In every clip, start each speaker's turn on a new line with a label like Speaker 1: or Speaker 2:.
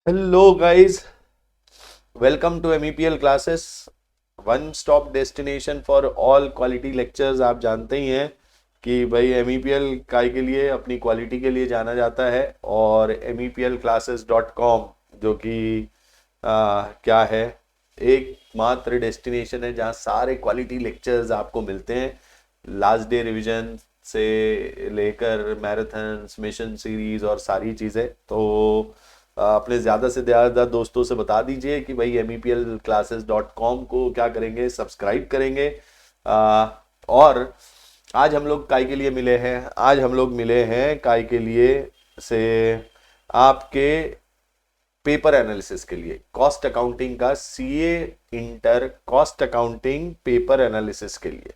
Speaker 1: Hello guys, welcome to MEPL classes, one stop destination for all quality lectures. आप जानते ही हैं कि भाई MEPL काय के लिए अपनी क्वालिटी के लिए जाना जाता है और meplclasses.com जो कि क्या है, एकमात्र डेस्टिनेशन है जहाँ सारे क्वालिटी लेक्चर्स आपको मिलते हैं। लास्ट डे रिवीजन से लेकर मैराथन्स, मिशन सीरीज और सारी चीज़ें। तो अपने ज़्यादा से ज़्यादा दोस्तों से बता दीजिए कि भाई MEPLclasses.com को क्या करेंगे, सब्सक्राइब करेंगे। और आज हम लोग काय के लिए मिले हैं, आज हम लोग मिले हैं काय के लिए से आपके पेपर एनालिसिस के लिए, कॉस्ट अकाउंटिंग का CA inter cost accounting paper analysis के लिए।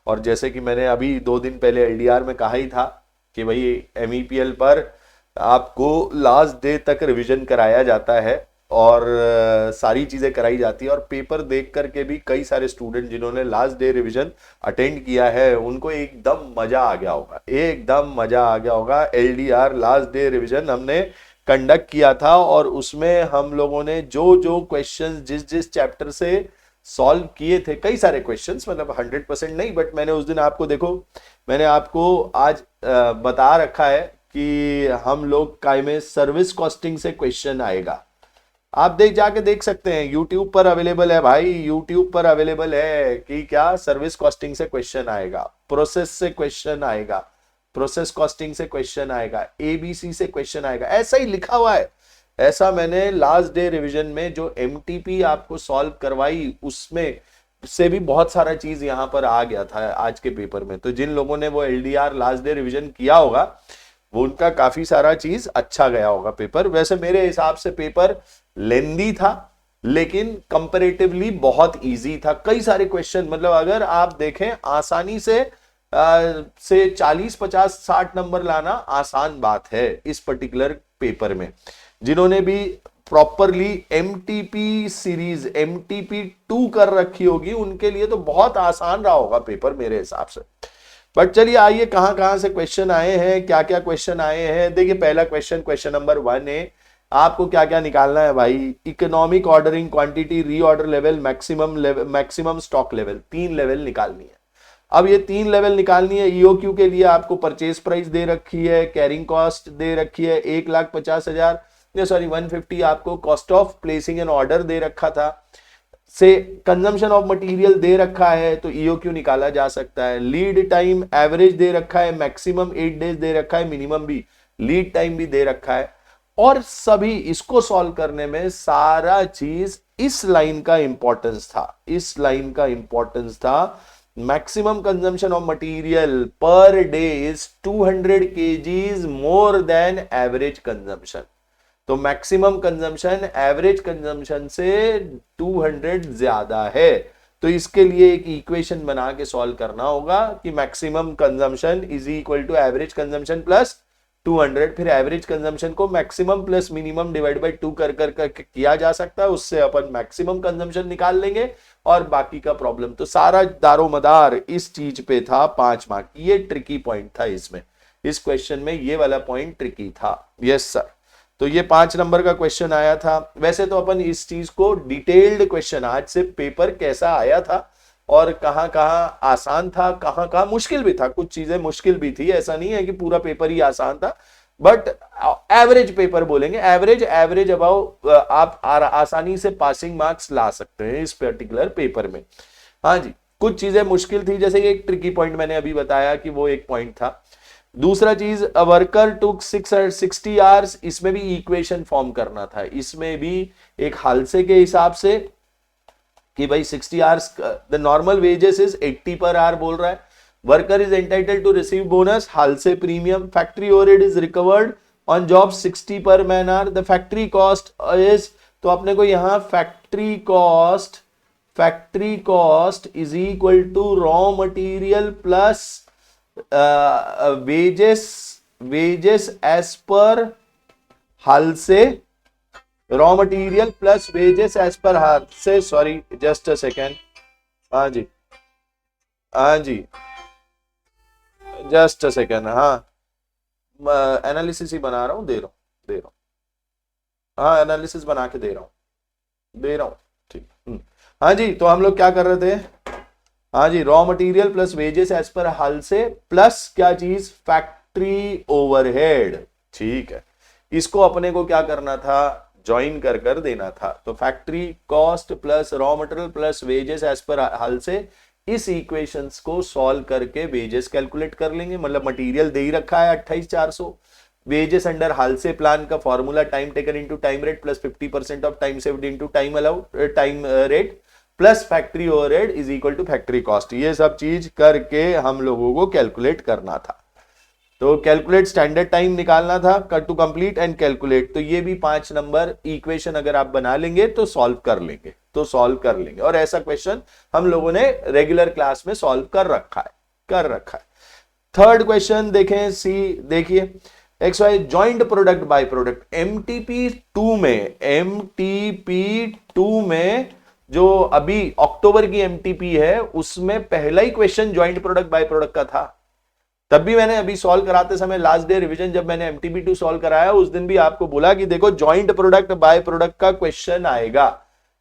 Speaker 1: और जैसे कि मैंने अभी 2 दिन पहले एलडीआर में कहा ही था कि भाई MEPL पर आपको लास्ट डे तक रिवीजन कराया जाता है और सारी चीज़ें कराई जाती है। और पेपर देख करके भी कई सारे स्टूडेंट जिन्होंने लास्ट डे रिवीजन अटेंड किया है उनको एकदम मज़ा आ गया होगा, एकदम मज़ा आ गया होगा। एलडीआर लास्ट डे रिवीजन हमने कंडक्ट किया था और उसमें हम लोगों ने जो जो क्वेश्चंस जिस जिस चैप्टर से सॉल्व किए थे, कई सारे क्वेश्चंस, मतलब 100% नहीं, बट मैंने उस दिन आपको देखो, मैंने आपको आज बता रखा है कि हम लोग काय में सर्विस कॉस्टिंग से क्वेश्चन आएगा। आप जाके देख सकते हैं, यूट्यूब पर अवेलेबल है भाई, यूट्यूब पर अवेलेबल है कि क्या सर्विस कॉस्टिंग से क्वेश्चन आएगा, प्रोसेस से क्वेश्चन आएगा, प्रोसेस कॉस्टिंग से क्वेश्चन आएगा, एबीसी से क्वेश्चन आएगा, ऐसा ही लिखा हुआ है। ऐसा मैंने लास्ट डे रिवीजन में जो एमटीपी आपको सॉल्व करवाई उसमें से भी बहुत सारा चीज यहां पर आ गया था आज के पेपर में। तो जिन लोगों ने वो एलडीआर लास्ट डे रिवीजन किया होगा वो उनका काफी सारा चीज अच्छा गया होगा पेपर। वैसे मेरे हिसाब से पेपर लेंदी था लेकिन कंपैरेटिवली बहुत इजी था। कई सारे क्वेश्चन, मतलब अगर आप देखें आसानी से 40 50 60 नंबर लाना आसान बात है इस पर्टिकुलर पेपर में। जिन्होंने भी प्रॉपरली एमटीपी सीरीज MTP 2 कर रखी होगी उनके लिए तो बहुत आसान रहा होगा पेपर मेरे हिसाब से। बट चलिए आइए कहां कहां से क्वेश्चन आए हैं, क्या क्या क्वेश्चन आए हैं। देखिए पहला क्वेश्चन, क्वेश्चन नंबर 1 है, आपको क्या क्या निकालना है भाई। Economic ordering, quantity, reorder level, maximum maximum stock level, 3 level निकालनी है। अब ये 3 लेवल निकालनी है। ईओक्यू के लिए आपको परचेज प्राइस दे रखी है, कैरिंग कॉस्ट दे रखी है 1,50,000, सॉरी 150, आपको cost of placing an order दे रखा था, से कंजम्पशन ऑफ मटेरियल दे रखा है तो ईओक्यू निकाला जा सकता है। लीड टाइम एवरेज दे रखा है, मैक्सिमम 8 डेज दे रखा है, मिनिमम भी लीड टाइम भी दे रखा है। और सभी इसको सॉल्व करने में सारा चीज इस लाइन का इंपॉर्टेंस था, इस लाइन का इंपॉर्टेंस था। Maximum consumption of material per day is 200 kgs more than average consumption. तो मैक्सिमम कंजम्पशन एवरेज कंजम्पशन से 200 ज्यादा है। तो इसके लिए एक इक्वेशन बना के सॉल्व करना होगा कि maximum consumption is equal to average consumption plus 200। फिर एवरेज कंजम्पशन को maximum plus minimum divide by 2 कर किया जा सकता है, उससे अपन मैक्सिमम कंजम्पशन निकाल लेंगे और बाकी का प्रॉब्लम। तो सारा दारोमदार इस चीज पे था। 5 मार्क, ये ट्रिकी पॉइंट था इसमें, इस क्वेश्चन में ये वाला पॉइंट ट्रिकी था। Yes sir. तो ये 5 नंबर का क्वेश्चन आया था। वैसे तो अपन इस चीज को डिटेल्ड क्वेश्चन, आज से पेपर कैसा आया था और कहां कहां आसान था, कहां कहां मुश्किल भी था, कुछ चीजें मुश्किल भी थी, ऐसा नहीं है कि पूरा पेपर ही आसान था। बट एवरेज पेपर बोलेंगे, एवरेज एवरेज अबाउ आप आसानी से पासिंग मार्क्स ला सकते हैं इस पर्टिकुलर पेपर में। हाँ जी, कुछ चीजें मुश्किल थी, जैसे एक ट्रिकी पॉइंट मैंने अभी बताया कि वो एक पॉइंट था। दूसरा चीज, वर्कर टुक 60 आवर्स, इसमें भी इक्वेशन फॉर्म करना था। इसमें भी एक हालसे के हिसाब से कि भाई 60 hours, the normal wages is 80 per hour बोल रहा है, worker is entitled to receive bonus, Halsey premium, factory overhead is recovered on job 60 per man hour, the factory cost is, तो अपने को यहां factory cost is equal to raw material plus wages, wages as per Halsey, raw material plus wages as per हाल से, sorry just a second, हाँ जी, हाँ जी, just a second, हाँ analysis ही बना रहा हूं, दे रहा हूं। हाँ एनालिसिस बना के दे रहा हूं ठीक। हाँ जी, तो हम लोग क्या कर रहे थे, हाँ जी, raw material plus wages as per हाल से प्लस क्या चीज, फैक्ट्री ओवरहेड। ठीक है, इसको अपने को क्या करना था, ज्वाइन कर देना था। तो factory cost plus raw material plus wages as per हाल से, इस इक्वेशंस को सॉल्व करके वेजेस कैलकुलेट कर लेंगे। मतलब मटेरियल दे ही रखा है 28,400, वेजेस अंडर हाल से प्लान का formula time taken into time rate plus 50% of time saved into time allowed time rate plus factory overhead is equal to factory cost. ये सब चीज करके हम लोगों को कैलकुलेट करना था। तो कैलकुलेट स्टैंडर्ड टाइम निकालना था, cut to complete and calculate. तो ये भी 5 नंबर इक्वेशन अगर आप बना लेंगे तो सॉल्व कर लेंगे, और ऐसा क्वेश्चन हम लोगों ने रेगुलर क्लास में सॉल्व कर रखा है। थर्ड क्वेश्चन देखें, सी देखिए, X Y joint product by product MTP 2 में जो अभी अक्टूबर की एमटीपी है उसमें पहला ही question joint product by product का था। तब भी मैंने अभी सॉल्व कराते समय लास्ट डे रिवीजन जब मैंने एमटीपी 2 सॉल्व कराया उस दिन भी आपको बोला कि देखो जॉइंट प्रोडक्ट बाय प्रोडक्ट का क्वेश्चन आएगा।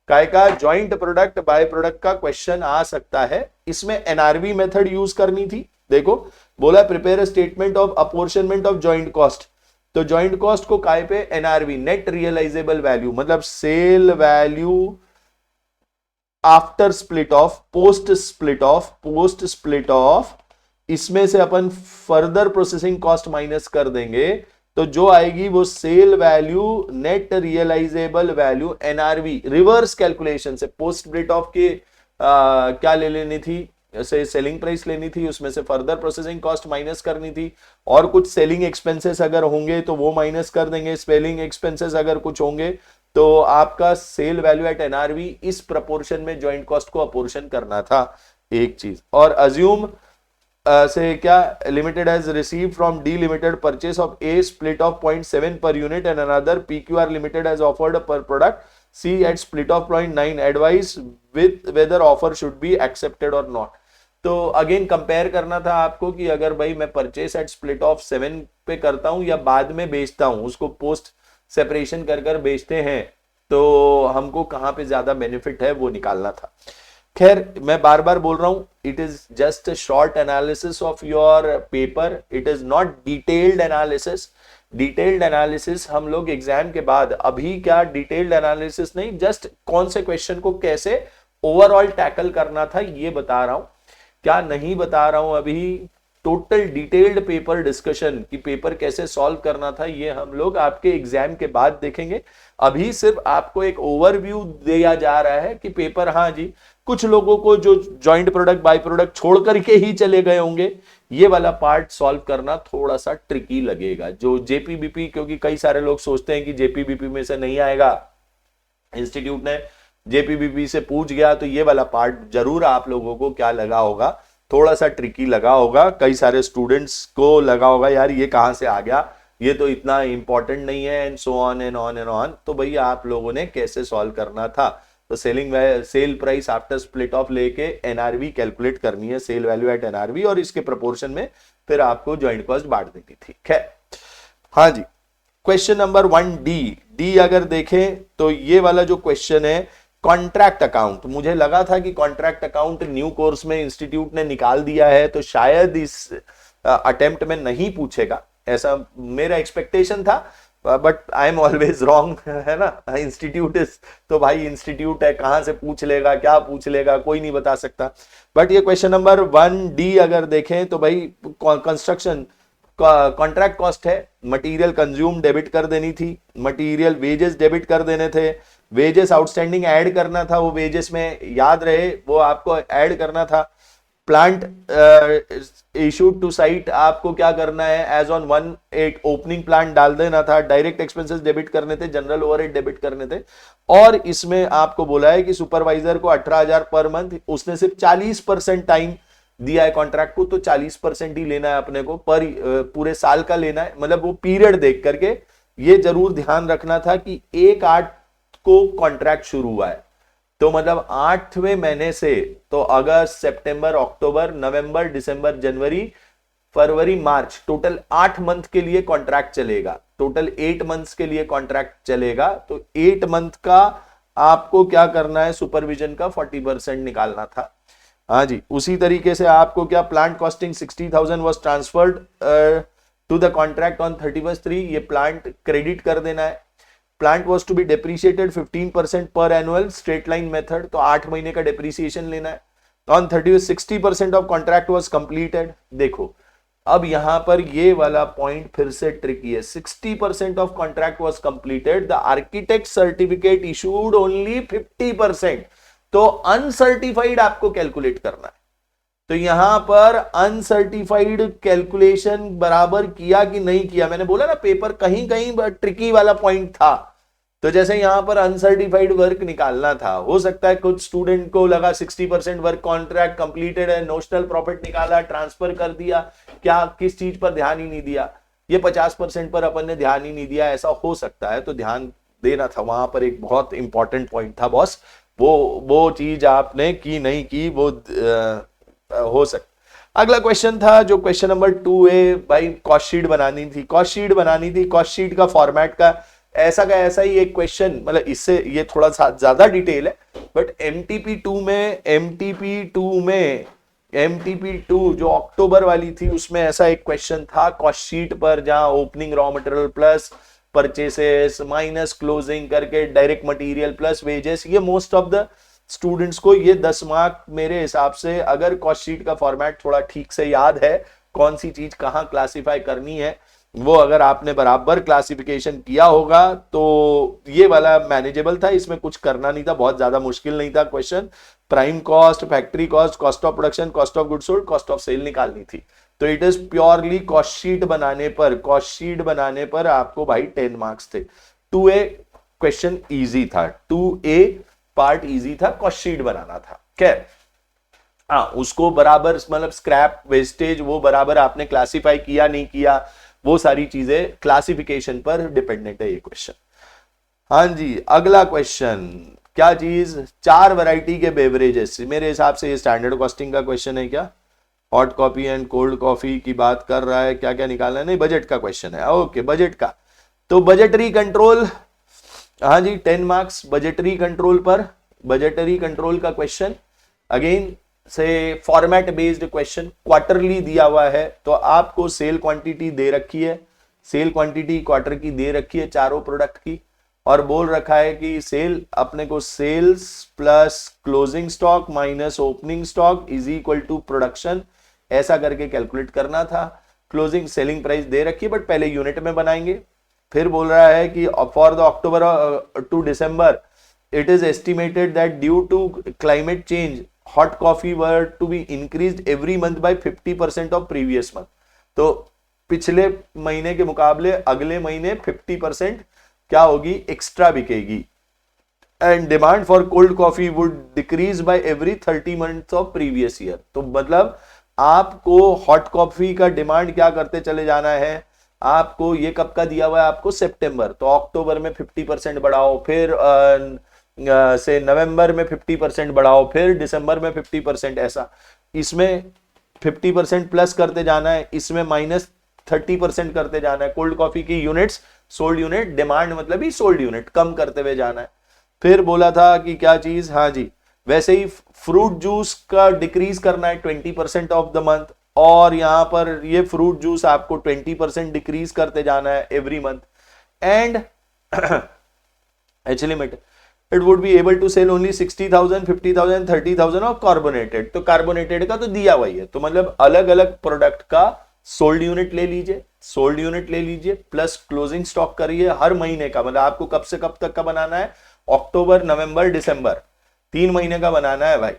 Speaker 1: काय का जॉइंट प्रोडक्ट बाय प्रोडक्ट का क्वेश्चन आ सकता है। इसमें एनआरवी मेथड यूज करनी थी। देखो बोला prepare a statement of apportionment of joint cost. तो जॉइंट कॉस्ट को काय पे, एनआरवी नेट रियलाइजेबल वैल्यू, मतलब sale value after split off, post split off, इसमें से अपन फर्दर प्रोसेसिंग कॉस्ट माइनस कर देंगे तो जो आएगी वो sale value net realisable value, NRV reverse calculation से पोस्ट स्प्लिट ऑफ के क्या ले लेनी थी, ऐसे सेलिंग प्राइस लेनी थी, उसमें से फर्दर प्रोसेसिंग कॉस्ट माइनस करनी थी, और कुछ सेलिंग एक्सपेंसेस अगर होंगे तो वो माइनस कर देंगे, सेलिंग एक्सपेंसेस अगर कुछ होंगे तो आपका सेल वैल्यू एट एनआरवी इस प्रपोर्शन में जॉइंट कॉस्ट को अपोर्शन करना था, एक चीज। और अज्यूम से क्या, limited as receive from D limited purchase of a split off 0.7 per unit and another PQR limited as offered per product C at split off 0.9, advise with whether offer should be accepted और not. तो again compare करना था आपको कि अगर भाई मैं purchase eight split of 7 पे करता हूं या बाद में बेचता हूं, उसको पोस्ट सेपरेशन कर बेचते हैं, तो हमको कहां पे ज्यादा बेनिफिट है वो निकालना था। खैर मैं बार बार बोल रहा हूं, it is just a short analysis of your paper, it is not detailed analysis. Detailed analysis हम लोग एग्जाम के बाद, अभी क्या डिटेल्ड एनालिसिस नहीं, जस्ट कौन से क्वेश्चन को कैसे ओवरऑल टैकल करना था ये बता रहा हूं, क्या नहीं बता रहा हूं अभी। टोटल डिटेल्ड पेपर डिस्कशन कि पेपर कैसे सॉल्व करना था ये हम लोग आपके एग्जाम के बाद देखेंगे। अभी सिर्फ आपको एक ओवरव्यू दिया जा रहा है कि पेपर, हाँ जी, कुछ लोगों को जो जॉइंट प्रोडक्ट बाय प्रोडक्ट छोड़ करके ही चले गए होंगे, ये वाला पार्ट सॉल्व करना थोड़ा सा ट्रिकी लगेगा। जो जेपीबीपी, क्योंकि कई सारे लोग सोचते हैं कि जेपीबीपी में से नहीं आएगा, इंस्टीट्यूट ने जेपीबीपी से पूछ गया, तो ये वाला पार्ट जरूर आप लोगों को क्या लगा होगा, थोड़ा सा ट्रिकी लगा होगा। कई सारे स्टूडेंट्स को लगा होगा यार ये कहां से आ गया, ये तो इतना इंपॉर्टेंट नहीं है, and so on and on and on. तो भैया आप लोगों ने कैसे सॉल्व करना था, तो sale price after split of लेके एनआरवी कैलकुलेट करनी है, सेल वैल्यू एट एनआरवी, और इसके प्रोपोर्शन में फिर आपको जॉइंट कॉस्ट बांट देनी थी। खैर हाँ जी, क्वेश्चन नंबर 1D अगर देखें तो ये वाला जो क्वेश्चन है कॉन्ट्रैक्ट अकाउंट, मुझे लगा था कि कॉन्ट्रैक्ट अकाउंट न्यू कोर्स में इंस्टीट्यूट ने निकाल दिया है तो शायद इस अटेम्प्ट में नहीं पूछेगा, ऐसा मेरा एक्सपेक्टेशन था, but I am always wrong, है ना। इंस्टीट्यूट इज, तो भाई इंस्टीट्यूट है, कहां से पूछ लेगा, क्या पूछ लेगा, कोई नहीं बता सकता। बट ये क्वेश्चन नंबर 1D अगर देखें तो भाई कंस्ट्रक्शन कॉन्ट्रैक्ट कॉस्ट है, मटेरियल कंज्यूम डेबिट कर देनी थी, मटेरियल वेजेस डेबिट कर देने थे, वेजेस आउटस्टैंडिंग ऐड करना था, वो वेजेस में याद रहे वो आपको ऐड करना था, प्लांट इशूड टू साइट आपको क्या करना है, एज ऑन 1/8 ओपनिंग प्लांट डाल देना था, डायरेक्ट एक्सपेंसेस डेबिट करने थे, जनरल ओवरहेड डेबिट करने थे, और इसमें आपको बोला है कि सुपरवाइजर को 18,000 पर मंथ, उसने सिर्फ 40% टाइम दिया है कॉन्ट्रैक्ट को, तो 40% ही लेना है अपने को, पर पूरे साल का लेना है, मतलब वो पीरियड देख करके। ये जरूर ध्यान रखना था कि 1/8 को कॉन्ट्रैक्ट शुरू हुआ है, तो मतलब 8वें महीने से, तो अगस्त, सितंबर, अक्टूबर, नवंबर, दिसंबर, जनवरी, फरवरी, मार्च, टोटल 8 मंथ के लिए कॉन्ट्रैक्ट चलेगा। टोटल 8 मंथ्स के लिए कॉन्ट्रैक्ट चलेगा, तो 8 मंथ का आपको क्या करना है, सुपरविजन का 40% निकालना था। हाँ जी, उसी तरीके से आपको क्या plant costing 60,000 was transferred to the contract on 31/3, ये प्लांट क्रेडिट कर देना है। Plant was to be depreciated 15% पर एनुअल स्ट्रेट लाइन मेथड, तो 8 महीने का डेप्रिसिएशन लेना है। On 30 60% of contract was completed. देखो अब यहां पर ये वाला पॉइंट फिर से ट्रिकी है, 60% of contract was completed, the architect certificate issued only 50%, तो अनसर्टिफाइड आपको कैलकुलेट करना है। तो यहां पर अनसर्टिफाइड कैलकुलेशन बराबर किया कि नहीं किया, मैंने बोला ना पेपर कहीं कहीं ट्रिकी वाला पॉइंट था। तो जैसे यहां पर अनसर्टिफाइड वर्क निकालना था, हो सकता है कुछ स्टूडेंट को लगा 60% वर्क कॉन्ट्रैक्ट कंप्लीटेड है, नोशनल प्रॉफिट निकाला, ट्रांसफर कर दिया, क्या किस चीज पर ध्यान ही नहीं दिया, ये 50% पर अपन ने ध्यान ही नहीं दिया, ऐसा हो सकता है। तो ध्यान देना था, वहां पर एक बहुत इंपॉर्टेंट पॉइंट था बॉस, वो चीज आपने की नहीं की, वो हो सकता। अगला क्वेश्चन था जो क्वेश्चन नंबर 2A, भाई कॉस्ट शीट बनानी थी। कॉस्ट शीट का फॉर्मेट का ऐसा ही एक क्वेश्चन, मतलब इससे ये थोड़ा सा ज्यादा डिटेल है, बट MTP2 जो अक्टूबर वाली थी उसमें ऐसा एक क्वेश्चन था कॉस्ट शीट पर, जहां opening raw material plus purchases minus closing करके डायरेक्ट मटेरियल प्लस वेजेस। ये मोस्ट ऑफ द स्टूडेंट्स को ये 10 मार्क मेरे हिसाब से, अगर कॉस्ट शीट का फॉर्मेट थोड़ा ठीक से याद है, कौन सी चीज कहां क्लासिफाई करनी है, वो अगर आपने बराबर क्लासिफिकेशन किया होगा तो ये वाला मैनेजेबल था, इसमें कुछ करना नहीं था, बहुत ज्यादा मुश्किल नहीं था question. Prime cost, factory cost, cost of production, cost of goods sold, cost of sale निकालनी थी। तो it is purely cost sheet बनाने पर आपको भाई 10 मार्क्स थे। 2A क्वेश्चन इजी था, 2A पार्ट इजी था, कॉस्ट शीट बनाना था। खैर हाँ, उसको बराबर मतलब स्क्रैप वेस्टेज वो बराबर आपने क्लासिफाई किया नहीं किया, वो सारी चीजें क्लासिफिकेशन पर डिपेंडेंट है ये क्वेश्चन। हाँ जी, अगला क्वेश्चन क्या चीज, 4 वैरायटी के बेवरेजेस, मेरे हिसाब से ये स्टैंडर्ड कॉस्टिंग का क्वेश्चन है क्या, hot coffee and cold coffee की बात कर रहा है, क्या क्या निकालना है, नहीं बजट का क्वेश्चन है। ओके, बजट का, तो बजटरी कंट्रोल, हाँ जी 10 मार्क्स बजटरी कंट्रोल पर, बजटरी कंट्रोल का क्वेश्चन अगेन से फॉर्मेट बेस्ड क्वेश्चन, क्वार्टरली दिया हुआ है, तो आपको सेल क्वांटिटी दे रखी है, सेल क्वांटिटी क्वार्टर की दे रखी है चारों प्रोडक्ट की, और बोल रखा है कि सेल अपने को sales plus closing stock minus opening stock is equal to production, ऐसा करके कैलकुलेट करना था। क्लोजिंग सेलिंग प्राइस दे रखी है बट पहले यूनिट में बनाएंगे। फिर बोल रहा है कि for the October to December it is estimated that due to climate change hot coffee were to be increased every month by 50% of previous month, तो पिछले महीने के मुकाबले अगले महीने 50% क्या होगी, एक्स्ट्रा बिकेगी। And demand for cold coffee would decrease by every 30 months of previous year, तो मतलब आपको हॉट कॉफी का डिमांड क्या करते चले जाना है, आपको ये कब का दिया हुआ है, आपको सितंबर, तो अक्टूबर में 50% बढ़ाओ, फिर से नवंबर में 50% बढ़ाओ, फिर दिसंबर में 50%, ऐसा इसमें 50% प्लस करते जाना है, इसमें माइनस 30% करते जाना है। कोल्ड कॉफी की यूनिट्स, सोल्ड यूनिट, डिमांड मतलब ही सोल्ड यूनिट कम करते हुए जाना है। फिर बोला था कि क्या चीज, हाँ जी वैसे ही फ्रूट जूस का डिक्रीज करना है 20% ऑफ द मंथ, और यहां पर ये फ्रूट जूस आपको 20% डिक्रीज करते जाना है every month. And H limit it would be able to sell only 60,000, 50,000, 30,000 of carbonated, तो कार्बोनेटेड का तो दिया हुआ ही है, तो मतलब अलग अलग प्रोडक्ट का सोल्ड यूनिट ले लीजिए, प्लस क्लोजिंग स्टॉक करिए हर महीने का, मतलब आपको कब से कब तक का बनाना है, अक्टूबर नवंबर दिसंबर 3 महीने का बनाना है भाई।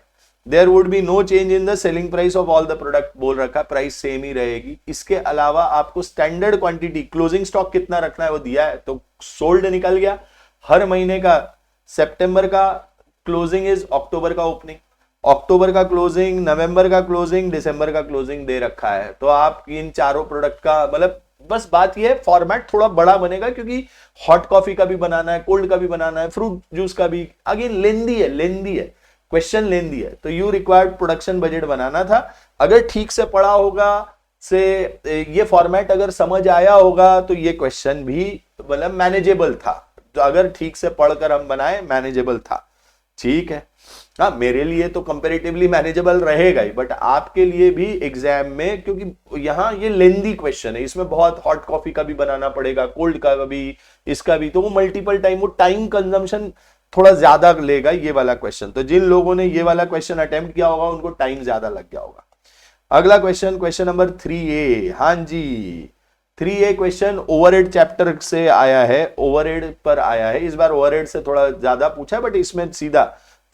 Speaker 1: There would be no change in the selling price of all the product, बोल रखा प्राइस सेम ही रहेगी। इसके अलावा आपको स्टैंडर्ड क्वांटिटी क्लोजिंग स्टॉक कितना रखना है वो दिया है, तो सोल्ड निकल गया, हर महीने का सितंबर का क्लोजिंग इज अक्टूबर का ओपनिंग, अक्टूबर का क्लोजिंग, नवंबर का क्लोजिंग, दिसंबर का क्लोजिंग दे रखा है। तो आप इन चारों प्रोडक्ट का मतलब बस बात ये है फॉर्मेट थोड़ा बड़ा बनेगा क्योंकि हॉट कॉफी का भी बनाना है, कोल्ड का भी बनाना है, फ्रूट जूस का भी, अगेन लेंदी है क्वेश्चन लेंदी है, तो यू रिक्वायर्ड प्रोडक्शन बजट बनाना था। अगर ठीक से पढ़ा होगा, से ये फॉर्मेट अगर समझ आया होगा तो ये क्वेश्चन भी मतलब मैनेजेबल था, तो अगर ठीक से पढ़कर हम बनाए मैनेजेबल था, ठीक है। हाँ, मेरे लिए तो कंपैरेटिवली मैनेजेबल रहेगा ही, बट आपके लिए भी एग्जाम में, क्योंकि यहाँ ये लेंदी क्वेश्चन है, इसमें बहुत हॉट कॉफी का भी बनाना पड़ेगा, कोल्ड का भी, इसका भी, तो वो मल्टीपल टाइम, वो टाइम कंजम्पशन थोड़ा ज्यादा लेगा ये वाला क्वेश्चन। तो जिन लोगों ने ये वाला क्वेश्चन अटेम्प्ट किया होगा उनको टाइम ज्यादा लग गया होगा। अगला क्वेश्चन, क्वेश्चन नंबर 3A। हाँ जी, 3A क्वेश्चन ओवरहेड चैप्टर से आया है, ओवरहेड पर आया है। इस बार ओवरहेड से थोड़ा ज्यादा पूछा है, बट इसमें सीधा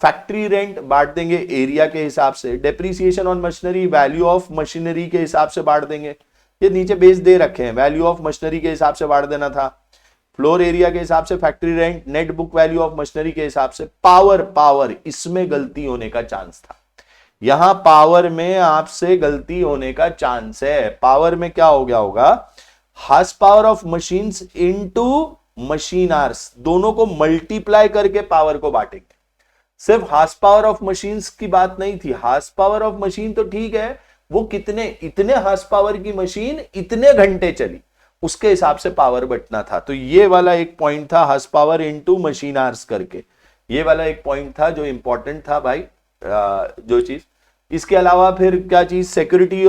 Speaker 1: फैक्ट्री रेंट बांट देंगे एरिया के हिसाब से, depreciation on machinery value of machinery के हिसाब से बांट देंगे। ये नीचे बेस दे रखे हैं, वैल्यू ऑफ मशीनरी के हिसाब से बांट देना था, फ्लोर एरिया के हिसाब से factory rent, net book value of machinery के हिसाब से। पावर इसमें गलती होने का चांस था, यहां पावर में आपसे गलती होने का चांस है। पावर में क्या हो गया होगा, horse power of machines into machine hours, दोनों को मल्टीप्लाई करके पावर को बांटेंगे। सिर्फ हार्स पावर ऑफ मशीन्स की बात नहीं थी, हार्स पावर ऑफ मशीन तो ठीक है, वो कितने, इतने हार्स पावर की मशीन इतने घंटे चली, उसके हिसाब से पावर बटना था। तो ये वाला एक पॉइंट था, horse power into machine hours करके, ये वाला एक पॉइंट था जो इंपॉर्टेंट था भाई, जो चीज। इसके अलावा फिर क्या चीज, security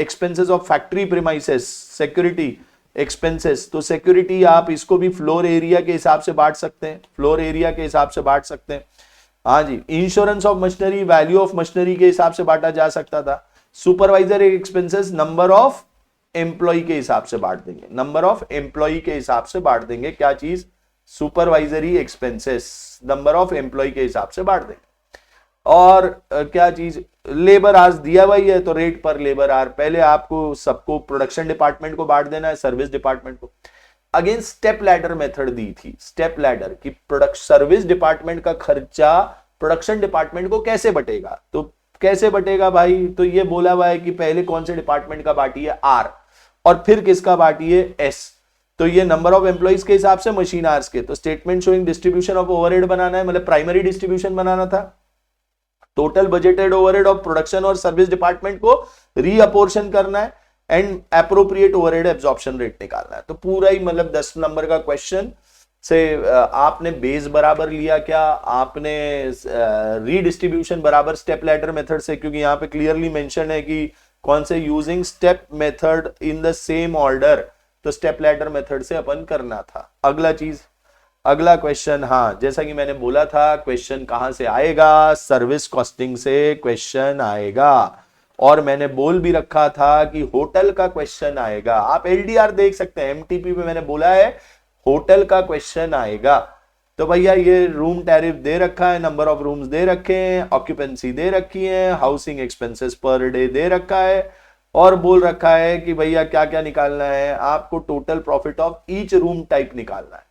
Speaker 1: expenses of factory premises, security expenses, तो सिक्योरिटी आप इसको भी फ्लोर एरिया के हिसाब से बांट सकते हैं, फ्लोर एरिया के हिसाब से बांट सकते हैं। हाँ जी, insurance of machinery value of machinery के हिसाब से बांटा जा सकता था। Supervisor expenses number of employ के हिसाब से बांट देंगे, नंबर ऑफ एम्प्लॉय के हिसाब से बांट देंगे। क्या चीज, supervisory expenses number of employ के हिसाब से बांट देंगे। और क्या चीज, लेबर आवर्स दिया हुआ ही है तो रेट पर लेबर आवर, पहले आपको सबको प्रोडक्शन डिपार्टमेंट को बांट देना है, सर्विस डिपार्टमेंट को। अगेन स्टेप लैडर मेथड दी थी, स्टेप लैडर की प्रोडक्ट सर्विस डिपार्टमेंट का खर्चा प्रोडक्शन डिपार्टमेंट को कैसे बटेगा, तो कैसे बटेगा भाई, तो ये बोला हुआ है कि पहले कौन से डिपार्टमेंट का बांटी है, आर, और फिर किसका बांटी है, एस। तो ये नंबर ऑफ एम्प्लॉइज के हिसाब से, मशीन आवर्स के, तो statement showing distribution of overhead बनाना है, मतलब प्राइमरी डिस्ट्रीब्यूशन बनाना था। Total budgeted overhead of production और सर्विस डिपार्टमेंट को रीअपोर्शन करना है, and appropriate overhead absorption rate निकालना है। तो पूरा ही मतलब 10 नंबर का क्वेश्चन से आपने बेस बराबर लिया क्या, आपने रीडिस्ट्रीब्यूशन बराबर स्टेप लैडर मेथड से, क्योंकि यहाँ पे क्लियरली मेंशन है कि कौन से, using step method in the same order, तो स्टेप लैडर मेथड से अपन करना था। अगला चीज, अगला क्वेश्चन, हाँ जैसा कि मैंने बोला था, क्वेश्चन कहां से आएगा, सर्विस कॉस्टिंग से क्वेश्चन आएगा, और मैंने बोल भी रखा था कि होटल का क्वेश्चन आएगा। आप एलडीआर देख सकते हैं, एमटीपी में मैंने बोला है होटल का क्वेश्चन आएगा। तो भैया ये रूम टैरिफ दे रखा है, नंबर ऑफ रूम्स दे रखे हैं, ऑक्यूपेंसी दे रखी है, housing expenses per day they रखा है, और बोल रखा है कि भैया क्या क्या निकालना है आपको, total profit of each room type निकालना है,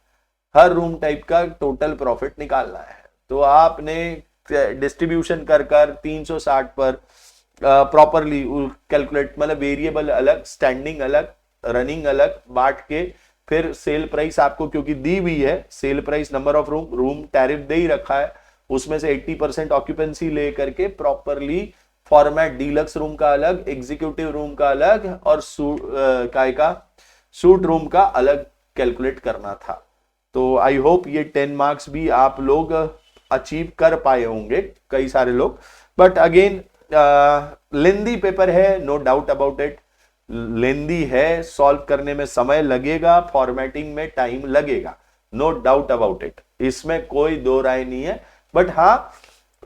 Speaker 1: हर रूम टाइप का टोटल प्रॉफिट निकालना है। तो आपने डिस्ट्रीब्यूशन कर 360 पर प्रॉपरली कैलकुलेट, मतलब वेरिएबल अलग, स्टैंडिंग अलग, रनिंग अलग बांट के, फिर सेल प्राइस आपको क्योंकि दी हुई है, sale price, number of room, room tariff दे ही रखा है, उसमें से 80% ऑक्यूपेंसी ले करके प्रॉपरली फॉर्मेट, डीलक्स रूम का अलग, एग्जीक्यूटिव रूम का अलग, और सूट रूम का अलग कैलकुलेट करना था। तो आई होप ये 10 मार्क्स भी आप लोग अचीव कर पाए होंगे, कई सारे लोग, बट अगेन लेंदी पेपर है, नो डाउट अबाउट इट, लेंदी है, सॉल्व करने में समय लगेगा, फॉर्मेटिंग में टाइम लगेगा, नो डाउट अबाउट इट, इसमें कोई दो राय नहीं है। बट हाँ,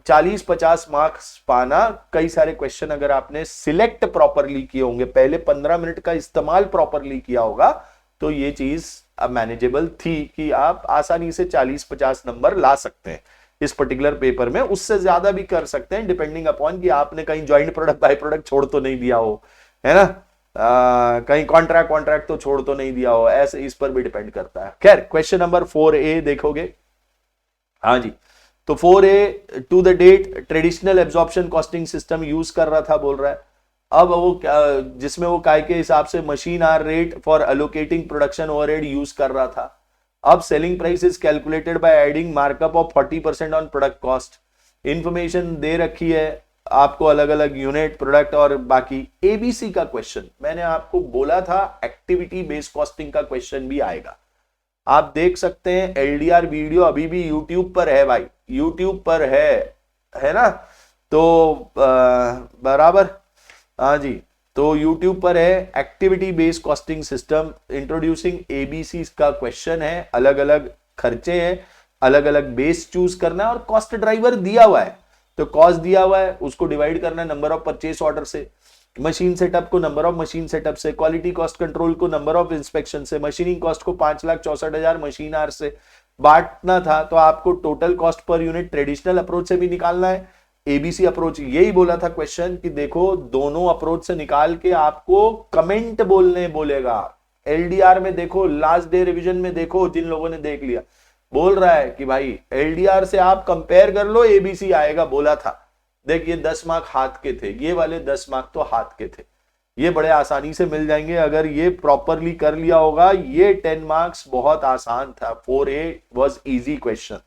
Speaker 1: 40-50 मार्क्स पाना, कई सारे क्वेश्चन अगर आपने सिलेक्ट प्रॉपरली किए होंगे, पहले 15 मिनट का इस्तेमाल प्रॉपरली किया होगा, तो ये चीज मैनेजेबल थी कि आप आसानी से 40-50 नंबर ला सकते हैं इस पर्टिकुलर पेपर में। उससे ज्यादा भी कर सकते हैं, डिपेंडिंग अपॉन कि आपने कहीं ज्वाइंट प्रोडक्ट बाय प्रोडक्ट छोड़ तो नहीं दिया हो, है ना, कहीं कॉन्ट्रैक्ट तो छोड़ तो नहीं दिया हो, ऐसे इस पर भी डिपेंड करता है। खैर, क्वेश्चन नंबर 4A देखोगे, हाँ जी, तो 4A, to the date traditional absorption costing system use कर रहा था, बोल रहा है। अब वो जिसमें वो काय के हिसाब से machine hour rate for allocating production overhead use कर रहा था। अब selling price is calculated by adding markup of 40% on product cost. Information दे रखी है, आपको अलग अलग यूनिट प्रोडक्ट और बाकी एबीसी का क्वेश्चन मैंने आपको बोला था, एक्टिविटी बेस्ड कॉस्टिंग का क्वेश्चन भी आएगा। आप देख सकते हैं एलडीआर वीडियो अभी भी यूट्यूब पर है भाई, यूट्यूब पर है ना, तो बराबर, हाँ जी, तो यूट्यूब पर है activity based costing system introducing ABC का क्वेश्चन है, अलग अलग खर्चे हैं, अलग अलग बेस चूज करना है और कॉस्ट ड्राइवर दिया हुआ है, तो कॉस्ट दिया हुआ है उसको डिवाइड करना है नंबर ऑफ परचेस ऑर्डर से, मशीन सेटअप को नंबर ऑफ मशीन सेटअप से, क्वालिटी कॉस्ट कंट्रोल को नंबर ऑफ इंस्पेक्शन से, मशीनिंग कॉस्ट को 5,64,000 मशीन आवर से बांटना था, तो आपको total cost per unit traditional approach से भी निकालना है, एबीसी अप्रोच। यही बोला था क्वेश्चन कि देखो दोनों अप्रोच से निकाल के आपको कमेंट बोलने बोलेगा। एलडीआर में देखो, लास्ट डे रिवीजन में देखो, जिन लोगों ने देख लिया बोल रहा है कि भाई एलडीआर से आप कंपेयर कर लो, एबीसी आएगा, बोला था। देखिए 10 मार्क हाथ के थे, ये वाले 10 मार्क तो हाथ के थे, ये बड़े आसानी से मिल जाएंगे अगर ये प्रॉपरली कर लिया होगा। ये 10 मार्क्स बहुत आसान था, 4A was easy question.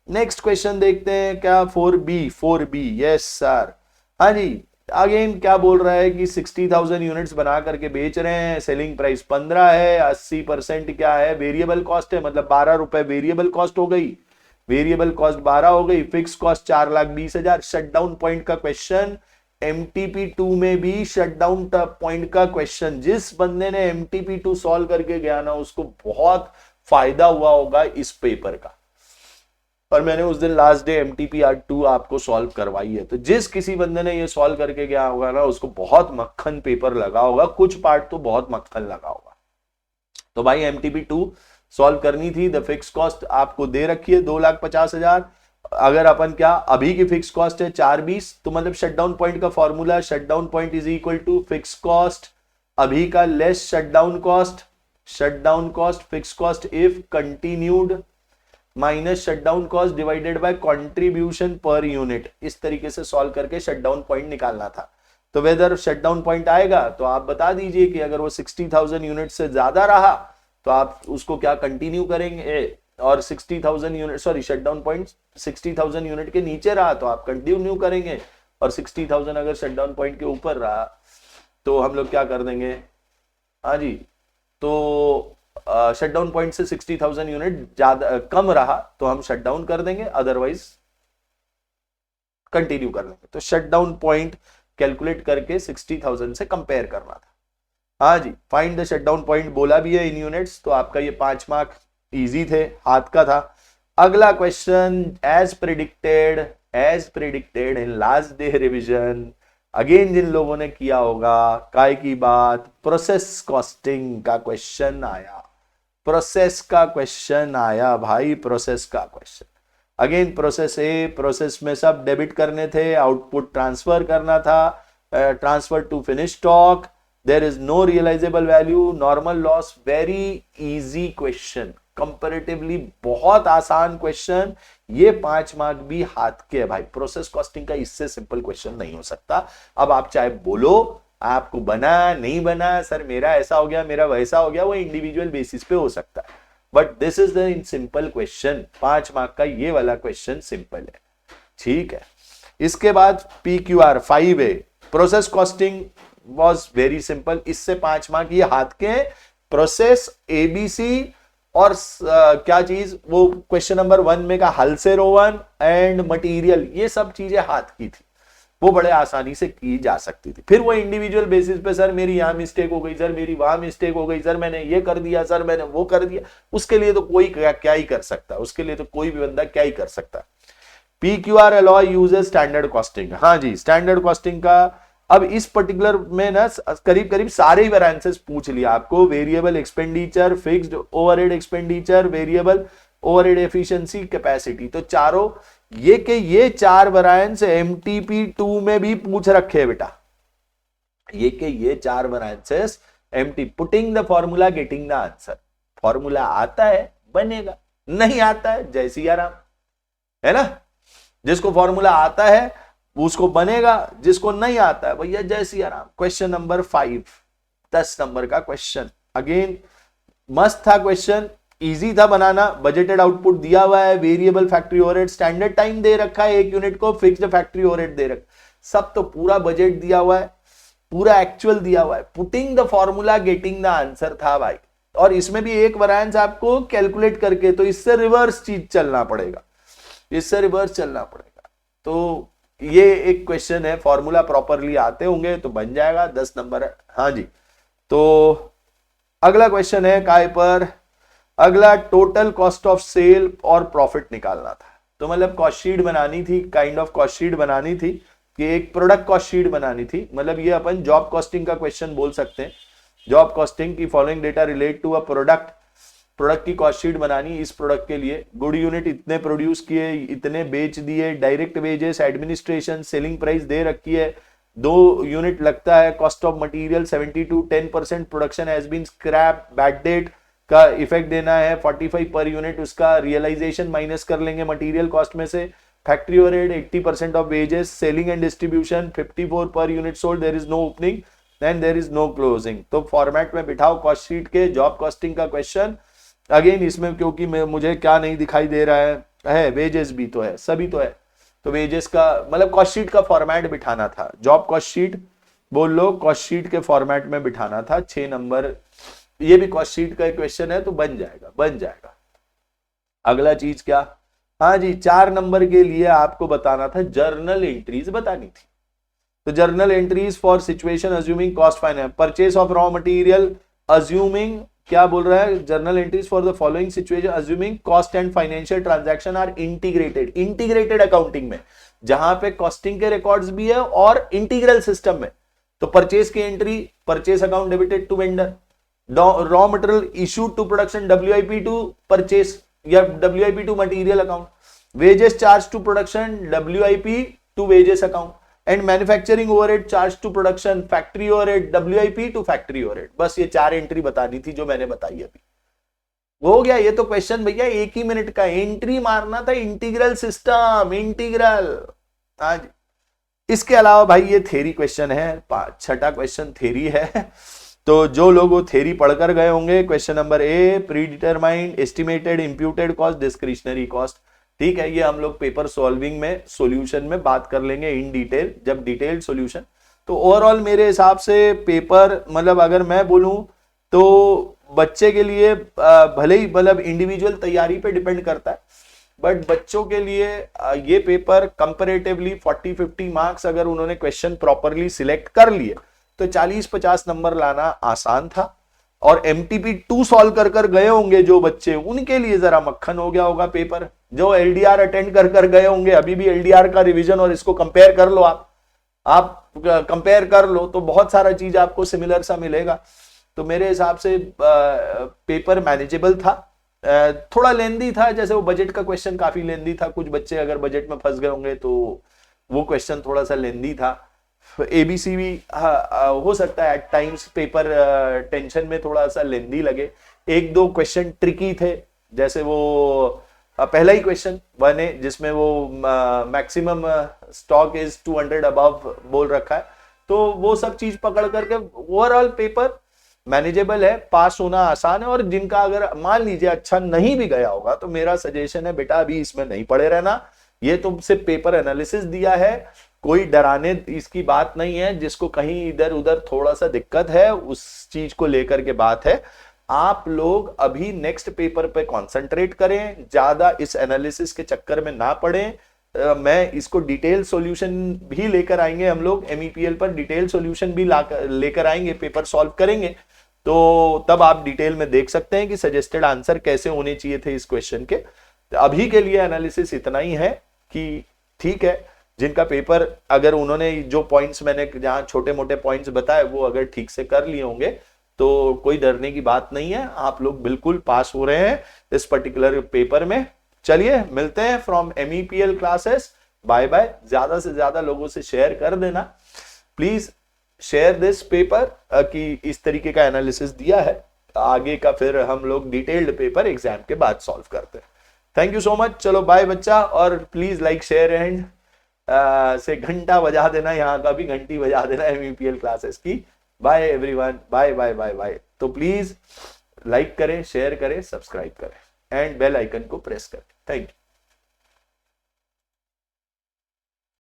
Speaker 1: Next question देखते हैं क्या, 4B यस सर, हाँ जी। अगेन क्या बोल रहा है कि 60,000 यूनिट्स बना करके बेच रहे हैं, सेलिंग प्राइस 15 है, 80% क्या है वेरिएबल कॉस्ट है, मतलब 12 रुपए वेरिएबल कॉस्ट हो गई, वेरिएबल कॉस्ट 12 हो गई, फिक्स कॉस्ट 4,20,000। शटडाउन पॉइंट का क्वेश्चन, एमटीपी 2 में भी शटडाउन पॉइंट का क्वेश्चन, जिस बंदे ने एमटीपी 2 सॉल्व करके गया ना उसको बहुत फायदा हुआ होगा इस पेपर का, और मैंने उस दिन लास्ट डे MTPR2 आपको सॉल्व करवाई है, तो जिस किसी बंदे ने ये सॉल्व करके गया होगा ना उसको बहुत मक्खन पेपर लगा होगा, कुछ पार्ट तो बहुत मक्खन लगा होगा। तो भाई MTP2 सॉल्व करनी थी, द फिक्स कॉस्ट आपको दे रखी है 2,50,000, अगर अपन क्या अभी की फिक्स कॉस्ट है 420, तो मतलब शटडाउन पॉइंट का formula, shutdown point is equal to fix cost अभी का less shutdown cost, shutdown cost fix cost if continued minus shutdown cost divided by contribution per unit. इस तरीके से सॉल्व करके शटडाउन पॉइंट निकालना था। तो वेदर शटडाउन पॉइंट आएगा तो आप बता दीजिए कि अगर वो 60,000 यूनिट से ज्यादा रहा तो आप उसको क्या कंटिन्यू करेंगे, और 60,000 unit sorry shutdown point 60,000 unit के नीचे रहा तो आप कंटिन्यू करेंगे, और 60,000 अगर शटडाउन पॉइंट के ऊपर रहा तो हम लोग क्या कर देंगे, हाँ जी, तो शटडाउन पॉइंट से 60,000 यूनिट ज्यादा कम रहा तो हम शटडाउन कर देंगे, अदरवाइज कंटिन्यू कर लेंगे। तो शटडाउन पॉइंट कैलकुलेट करके 60,000 से कंपेयर करना था। हाँ जी, फाइंड द शटडाउन पॉइंट बोला भी है इन यूनिट्स, तो आपका ये 5 मार्क इजी थे, हाथ का था। अगला question, as predicted in last day revision, again जिन लोगों ने किया होगा, काय की बात, प्रोसेस कॉस्टिंग का क्वेश्चन आया, प्रोसेस का क्वेश्चन आया भाई, प्रोसेस का क्वेश्चन। अगेन प्रोसेस प्रोसेस में सब डेबिट करने थे, आउटपुट ट्रांसफर करना था, transfer to finish stock, there is no realisable value, normal loss, very easy question, comparatively बहुत आसान क्वेश्चन। ये 5 मार्क भी हाथ के है भाई, प्रोसेस कॉस्टिंग का इससे सिंपल क्वेश्चन नहीं हो सकता। अब आप चाहे बोलो आपको बना नहीं बना, सर मेरा ऐसा हो गया मेरा वैसा हो गया, वो इंडिविजुअल बेसिस पे हो सकता है, but this is the simple question, 5 mark का ये वाला क्वेश्चन सिंपल है, ठीक है। इसके बाद PQR 5A, process costing was very simple, इससे 5 मार्क ये हाथ के हैं। प्रोसेस, ABC और क्या चीज वो क्वेश्चन नंबर 1 में का हलसेर ओवन एंड मटेरियल, ये सब चीजें हाथ की थी, वो बड़े आसानी से की जा सकती थी। फिर वो इंडिविजुअल बेसिस पे, सर मेरी यहां मिस्टेक हो गई, सर मेरी वहां मिस्टेक हो गई, सर मैंने ये कर दिया, सर मैंने वो कर दिया, उसके लिए तो कोई क्या ही कर सकता है, उसके लिए तो कोई भी बंदा क्या ही कर सकता है। PQR alloy uses standard costing, हाँ जी, स्टैंडर्ड कॉस्टिंग का अब इस पर्टिकुलर में ना करीब करीब सारे ही वेरिएंसेस पूछ लिया आपको, variable expenditure, fixed overhead expenditure, variable overhead efficiency, capacity, तो चारों ये के ये 4 वेरिएंस MTP2 में भी पूछ रखे बेटा, ये के ये 4 variances MT, putting the formula getting the answer, formula आता है बनेगा, नहीं आता है जय सिया राम, है ना, जिसको फॉर्मूला आता है उसको बनेगा, जिसको नहीं आता है भैया जय Siya Ram. Question number 5, 10 number का क्वेश्चन, अगेन मस्त था क्वेश्चन, इजी था बनाना, बजटेड आउटपुट दिया हुआ है, variable factory overhead, standard time दे रखा है एक यूनिट को, फिक्स्ड फैक्ट्री ओवरहेड दे रखा, सब तो पूरा बजट दिया हुआ है, पूरा एक्चुअल दिया हुआ है, putting the formula getting the answer था भाई। और इसमें भी एक वैरिएंस आपको कैलकुलेट करके, तो इससे रिवर्स चीज चलना पड़ेगा, इससे रिवर्स चलना पड़ेगा। तो ये एक क्वेश्चन है, फॉर्मूला प्रॉपरली आते होंगे तो बन जाएगा, 10 नंबर है। हाँ जी, तो अगला क्वेश्चन है काय पर, अगला टोटल कॉस्ट ऑफ सेल और प्रॉफिट निकालना था। तो मतलब कॉस्ट शीट बनानी थी, काइंड ऑफ कॉस्ट शीट बनानी थी कि एक प्रोडक्ट कॉस्ट शीट बनानी थी। मतलब ये अपन जॉब कॉस्टिंग का क्वेश्चन बोल सकते हैं। जॉब कॉस्टिंग की following data relate to a product, product की कॉस्ट शीट बनानी। इस प्रोडक्ट के लिए गुड यूनिट इतने प्रोड्यूस किए, इतने बेच दिए, direct wages, administration, selling price दे रखी है, 2 यूनिट लगता है, cost of material 72, 10% production has been scrap, bad debt का इफेक्ट देना है 45 पर यूनिट, उसका रियलाइजेशन माइनस कर लेंगे मटेरियल कॉस्ट में से, factory overhead 80% of wages, selling and distribution 54 per unit sold, there is no opening then there is no closing. तो format में बिठाओ कॉस्ट शीट के जॉब कॉस्टिंग का क्वेश्चन। अगेन इसमें क्योंकि मुझे क्या नहीं दिखाई दे रहा है वेजेस भी तो है, सभी तो है, तो वेजेस का मतलब कॉस्ट शीट का फॉर्मेट बिठाना था, जॉब कॉस्ट शीट बोल लो, कॉस्ट शीट के फॉर्मेट में बिठाना था। 6 नंबर, ये भी कॉस्ट शीट का क्वेश्चन है तो बन जाएगा, बन जाएगा। अगला चीज क्या, हाँ जी 4 नंबर के लिए आपको बताना था, जर्नल एंट्रीज बतानी थी। तो journal entries for situation assuming cost finance, purchase of raw material assuming, क्या बोल रहा है, journal entries for the following situation assuming cost and financial transaction are integrated. Integrated accounting में जहां पे कॉस्टिंग के रिकॉर्ड्स भी है और इंटीग्रल सिस्टम में, तो परचेस की entry, purchase account debited to vendor, raw material issued to production WIP to purchase या WIP to material account, wages charge to production WIP to wages account, and manufacturing overhead charge to production, factory overhead WIP to factory overhead. बस ये 4 entry बतानी थी जो मैंने बताई अभी, हो गया। ये तो क्वेश्चन भैया 1 ही मिनट का, एंट्री मारना था, इंटीग्रल सिस्टम, इंटीग्रल। हाँ जी, इसके अलावा भाई ये थ्योरी क्वेश्चन है, 6ठा क्वेश्चन थ्योरी है। तो जो लोग वो थ्योरी पढ़कर गए होंगे, question number A, pre determined, estimated, imputed cost, discretionary cost, ठीक है। ये हम लोग पेपर सॉल्विंग में, सॉल्यूशन में बात कर लेंगे इन डिटेल, जब डिटेल्ड सॉल्यूशन। तो ओवरऑल मेरे हिसाब से पेपर, मतलब अगर मैं बोलूं तो बच्चे के लिए भले ही मतलब इंडिविजुअल तैयारी पे डिपेंड करता है, बट बच्चों के लिए ये पेपर कंपैरेटिवली 40-50 मार्क्स अगर उन्होंने क्वेश्चन प्रॉपरली सिलेक्ट कर लिए तो 40-50 नंबर लाना आसान था। और MTP 2 सॉल्व कर गए होंगे जो बच्चे, उनके लिए जरा मक्खन हो गया होगा पेपर। जो LDR अटेंड कर गए होंगे, अभी भी LDR का रिवीजन और इसको कंपेयर कर लो, आप कंपेयर कर लो तो बहुत सारा चीज आपको सिमिलर सा मिलेगा। तो मेरे हिसाब से पेपर मैनेजेबल था, थोड़ा लेंदी था, जैसे वो बजट का क्वेश्चन काफी लेंदी था, कुछ बच्चे अगर बजट में फंस गए होंगे तो वो क्वेश्चन थोड़ा सा लेंदी था। ABC भी हो सकता है एट टाइम्स पेपर टेंशन में थोड़ा सा लेंदी लगे, 1-2 क्वेश्चन ट्रिकी थे, जैसे वो पहला ही क्वेश्चन 1A जिसमें वो मैक्सिमम स्टॉक इज 200 अबव बोल रखा है, तो वो सब चीज पकड़ करके ओवरऑल पेपर मैनेजेबल है, पास होना आसान है। और जिनका अगर मान लीजिए अच्छा नहीं भी गया होगा तो मेरा सजेशन है बेटा अभी इसमें नहीं पड़े रहना, ये तो सिर्फ पेपर एनालिसिस दिया है, कोई डराने इसकी बात नहीं है। जिसको कहीं इधर उधर थोड़ा सा दिक्कत है उस चीज को लेकर के बात है, आप लोग अभी नेक्स्ट पेपर पे कंसंट्रेट करें, ज्यादा इस एनालिसिस के चक्कर में ना पड़े। मैं इसको डिटेल सॉल्यूशन भी लेकर आएंगे, हम लोग MEPL पर डिटेल सॉल्यूशन भी लेकर आएंगे, पेपर सॉल्व करेंगे, तो तब आप डिटेल में देख सकते हैं कि सजेस्टेड आंसर कैसे होने चाहिए थे इस क्वेश्चन के। अभी के लिए एनालिसिस इतना ही है कि ठीक है, जिनका पेपर अगर उन्होंने जो पॉइंट्स मैंने जहां छोटे मोटे पॉइंट्स बताए वो अगर ठीक से कर लिए होंगे तो कोई डरने की बात नहीं है, आप लोग बिल्कुल पास हो रहे हैं इस पर्टिकुलर पेपर में। चलिए मिलते हैं from MEPL classes, bye bye. ज्यादा से ज्यादा लोगों से शेयर कर देना प्लीज, शेयर दिस पेपर कि इस तरीके का एनालिसिस दिया है, आगे का फिर हम लोग डिटेल्ड पेपर एग्जाम के बाद सॉल्व करते हैं। थैंक यू सो मच, चलो बाय बच्चा, और प्लीज लाइक शेयर एंड से घंटा बजा देना, यहाँ का भी घंटी बजा देना MEPL क्लासेस की। Bye everyone, bye bye bye bye. तो प्लीज लाइक करें, शेयर करें, सब्सक्राइब करें एंड बेल आइकन को प्रेस करें। Thank you.